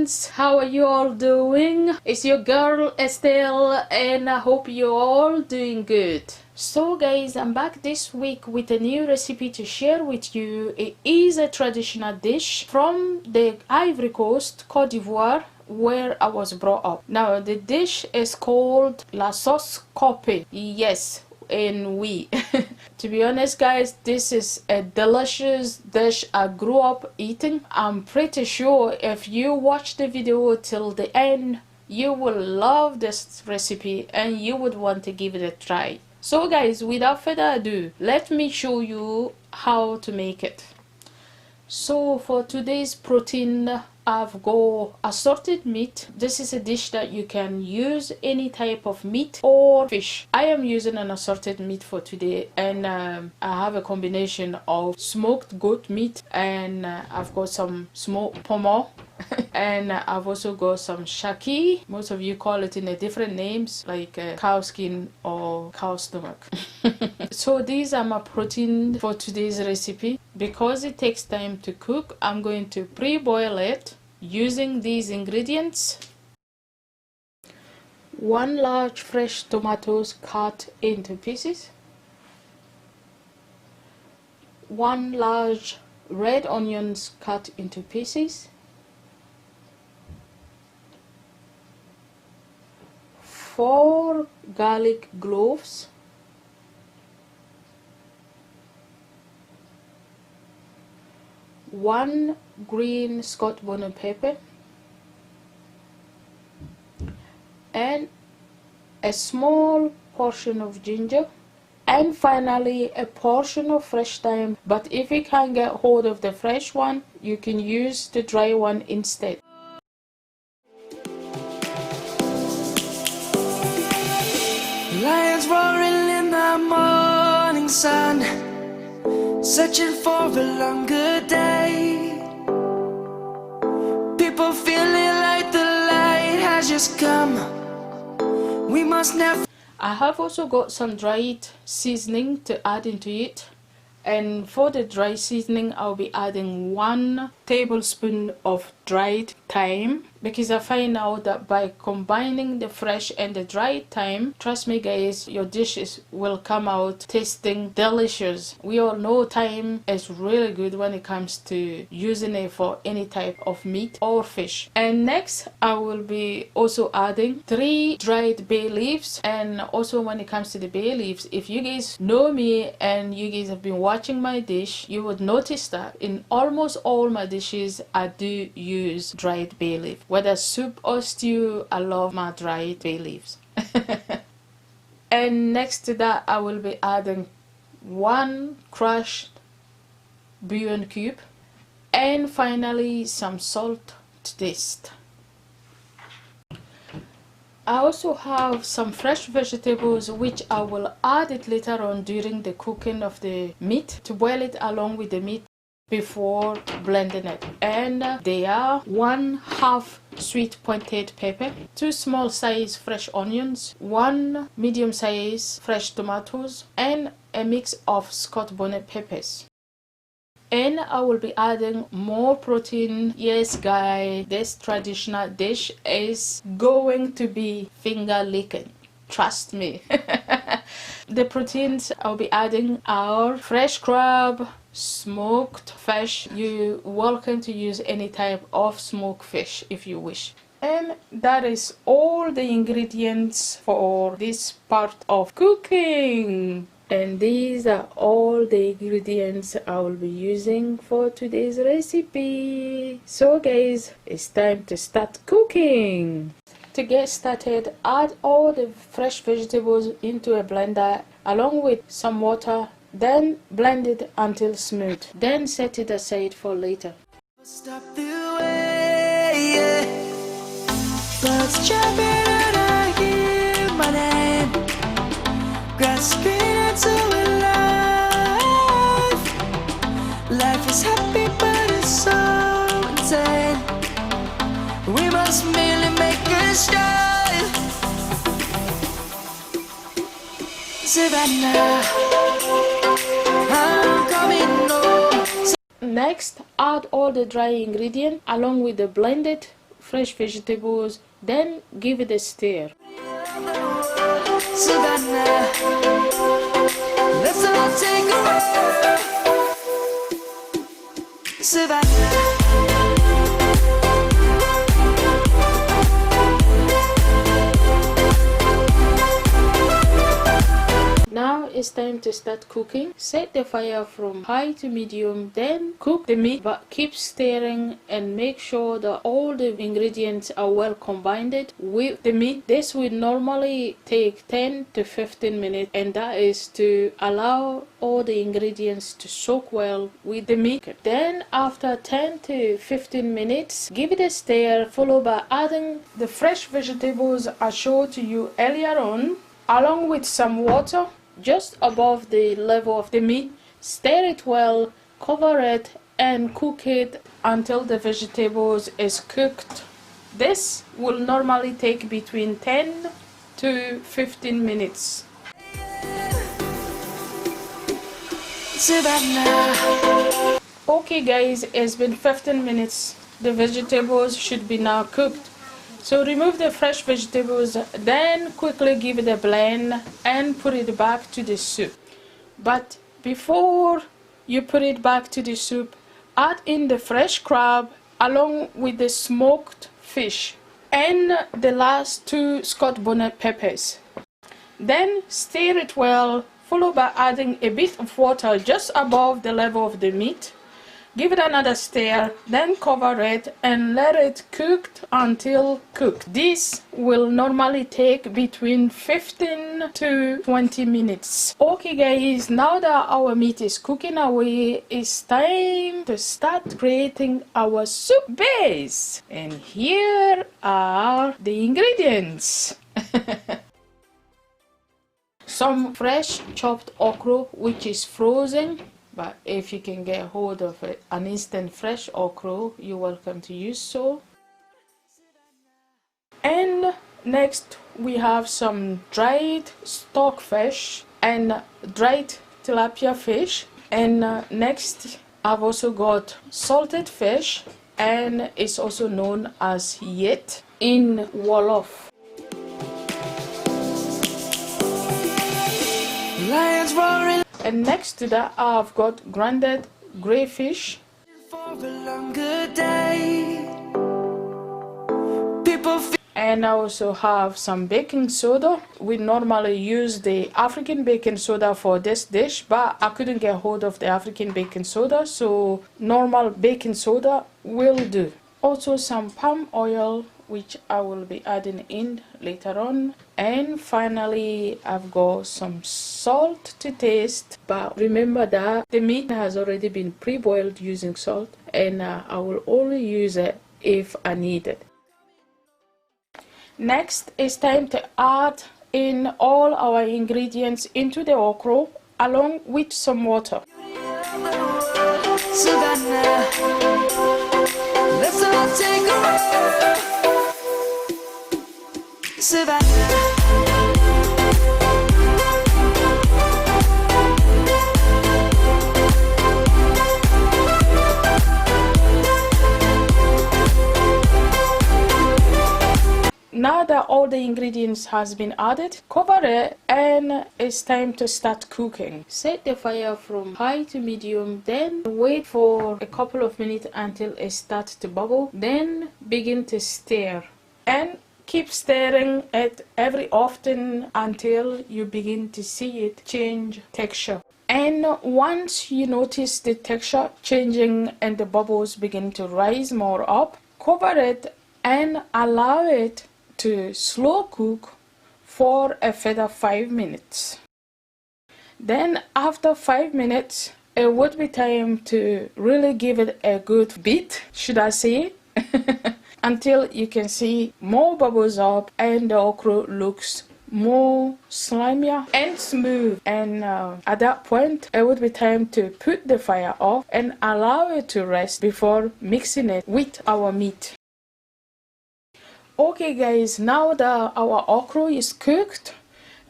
friends, how are you all doing? It's your girl Estelle and I hope you're all doing good. So guys, I'm back this week with a new recipe to share with you. It is a traditional dish from the Ivory Coast, Côte d'Ivoire, where I was brought up. Now the dish is called la sauce Kôpê. Yes, and we to be honest guys, this is a delicious dish I grew up eating. I'm pretty sure if you watch the video till the end, you will love this recipe and you would want to give it a try. So guys, without further ado, let me show you how to make it. So for today's protein, I've got assorted meat. This is a dish that you can use any type of meat or fish. I am using an assorted meat for today, and I have a combination of smoked goat meat, and I've got some smoked pomo and I've also got some shaki. Most of you call it in a different names like cow skin or cow stomach. So these are my protein for today's recipe. Because it takes time to cook, I'm going to pre-boil it using these ingredients: 1 large fresh tomatoes cut into pieces, 1 large red onions cut into pieces, 4 garlic cloves, 1 green Scotch bonnet pepper, and a small portion of ginger, and finally a portion of fresh thyme. But if you can't get hold of the fresh one, you can use the dry one instead. Lions roaring in the morning sun, searching for a longer day. People feeling like the light has just come. We must never. I have also got some dried seasoning to add into it. And for the dry seasoning, I'll be adding 1 tablespoon of dried thyme, because I find out that by combining the fresh and the dried thyme, trust me guys, your dishes will come out tasting delicious. We all know thyme is really good when it comes to using it for any type of meat or fish. And next, I will be also adding 3 dried bay leaves. And also when it comes to the bay leaves, if you guys know me and you guys have been watching my dish, you would notice that in almost all my dishes I do use dried bay leaf. Whether soup or stew, I love my dried bay leaves. And next to that, I will be adding 1 crushed bouillon cube, and finally some salt to taste. I also have some fresh vegetables which I will add it later on during the cooking of the meat, to boil it along with the meat before blending it. And they are 1/2 sweet pointed pepper, 2 small size fresh onions, 1 medium size fresh tomatoes, and a mix of Scotch bonnet peppers. And I will be adding more protein. Yes guys, this traditional dish is going to be finger licking, trust me. The proteins I'll be adding are fresh crab, smoked fish. You're welcome to use any type of smoked fish if you wish. And that is all the ingredients for this part of cooking. And these are all the ingredients I will be using for today's recipe. So guys, it's time to start cooking. To get started, add all the fresh vegetables into a blender along with some water, then blend it until smooth. Then set it aside for later. Stop the way, yeah. Birds jumping and I hear my name, grasping into a life. Life is happy but it's so insane. We must merely make a start. Savannah, I'm coming home. Next, add all the dry ingredients along with the blended fresh vegetables, then give it a stir. Savannah, let's all take a ride. Savannah. Now it's time to start cooking. Set the fire from high to medium, then cook the meat, but keep stirring and make sure that all the ingredients are well combined with the meat. This will normally take 10 to 15 minutes, and that is to allow all the ingredients to soak well with the meat. Then after 10 to 15 minutes, give it a stir, followed by adding the fresh vegetables I showed to you earlier on, along with some water just above the level of the meat. Stir it well, cover it, and cook it until the vegetables is cooked. This will normally take between 10 to 15 minutes. Savannah. Okay guys, it's been 15 minutes. The vegetables should be now cooked. So remove the fresh vegetables, then quickly give it a blend and put it back to the soup. But before you put it back to the soup, add in the fresh crab along with the smoked fish and the last 2 Scotch bonnet peppers. Then stir it well, followed by adding a bit of water just above the level of the meat. Give it another stir, then cover it and let it cook until cooked. This will normally take between 15 to 20 minutes. Okay guys, now that our meat is cooking away, it's time to start creating our soup base. And here are the ingredients. Some fresh chopped okra, which is frozen. But if you can get hold of an instant fresh okra, you're welcome to use so. And next we have some dried stockfish and dried tilapia fish. And next I've also got salted fish, and it's also known as yet in Wolof. Lions roaring. And next to that I've got grounded grey fish. For a longer day. People feel. And I also have some baking soda. We normally use the African baking soda for this dish, but I couldn't get hold of the African baking soda, so normal baking soda will do. Also some palm oil, which I will be adding in later on. And finally I've got some salt to taste, but remember that the meat has already been pre-boiled using salt, and I will only use it if I need it. Next it's time to add in all our ingredients into the okra along with some water. Savannah, let's all take a ride. Savannah. Now that all the ingredients has been added, cover it and it's time to start cooking. Set the fire from high to medium, then wait for a couple of minutes until it starts to bubble, then begin to stir and keep stirring it every often until you begin to see it change texture. And once you notice the texture changing and the bubbles begin to rise more up, cover it and allow it to slow cook for a further 5 minutes. Then after 5 minutes, it would be time to really give it a good beat, should I say, until you can see more bubbles up and the okra looks more slimier and smooth. And at that point, it would be time to put the fire off and allow it to rest before mixing it with our meat. Okay guys, now that our okra is cooked,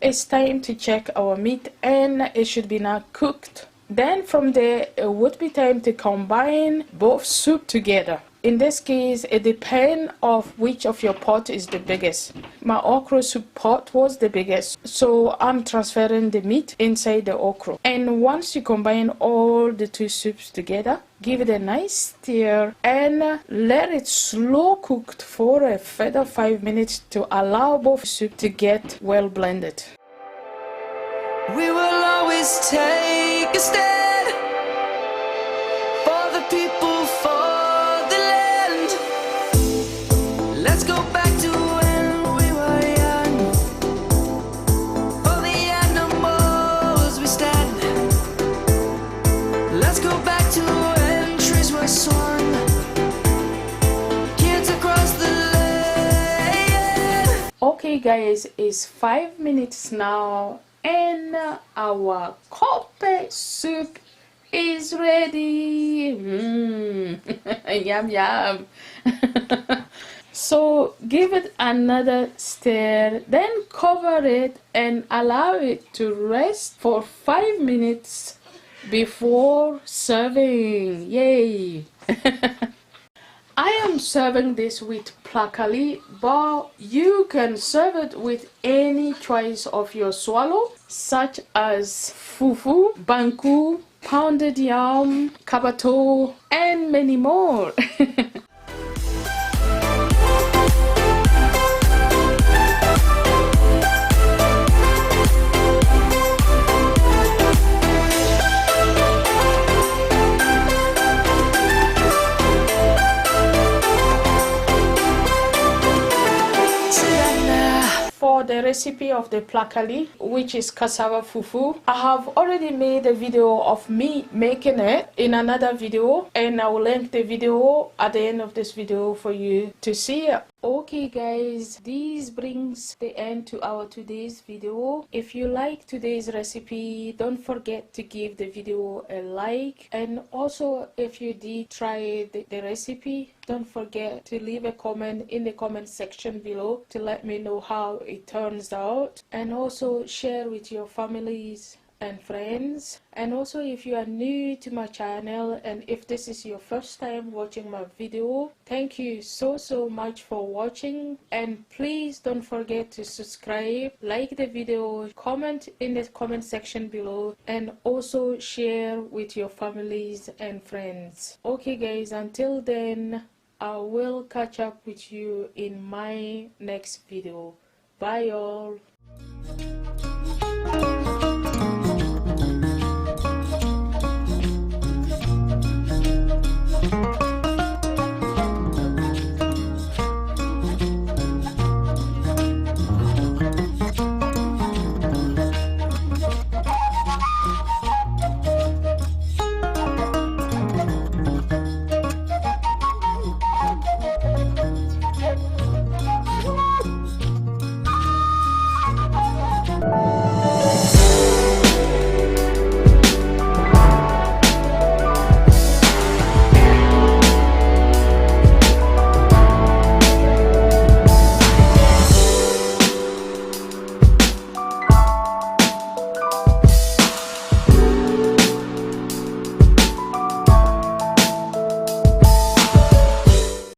it's time to check our meat and it should be now cooked. Then from there, it would be time to combine both soup together. In this case, it depends of which of your pot is the biggest. My okra soup pot was the biggest, so I'm transferring the meat inside the okra. And once you combine all the two soups together, give it a nice stir and let it slow cooked for a further 5 minutes to allow both soup to get well blended. We will always take a stand for the people, for the land. Let's go back to when we were young. For the animals we stand. Let's go back to when trees were swung. Kids across the land. Okay guys, it's 5 minutes now and our Kôpê soup is ready. Yum yum. So give it another stir, then cover it and allow it to rest for 5 minutes before serving. Yay! I am serving this with Placali, but you can serve it with any choice of your swallow, such as fufu, banku, pounded yam, kabato, and many more. For the recipe of the Placali, which is cassava fufu, I have already made a video of me making it in another video, and I will link the video at the end of this video for you to see it. Okay guys, this brings the end to our today's video. If you like today's recipe, don't forget to give the video a like, and also if you did try the recipe, don't forget to leave a comment in the comment section below to let me know how it turns out, and also share with your families and friends. And also, if you are new to my channel and if this is your first time watching my video, thank you so much for watching, and please don't forget to subscribe, like the video, comment in the comment section below, and also share with your families and friends. Okay guys, until then, I will catch up with you in my next video. Bye all.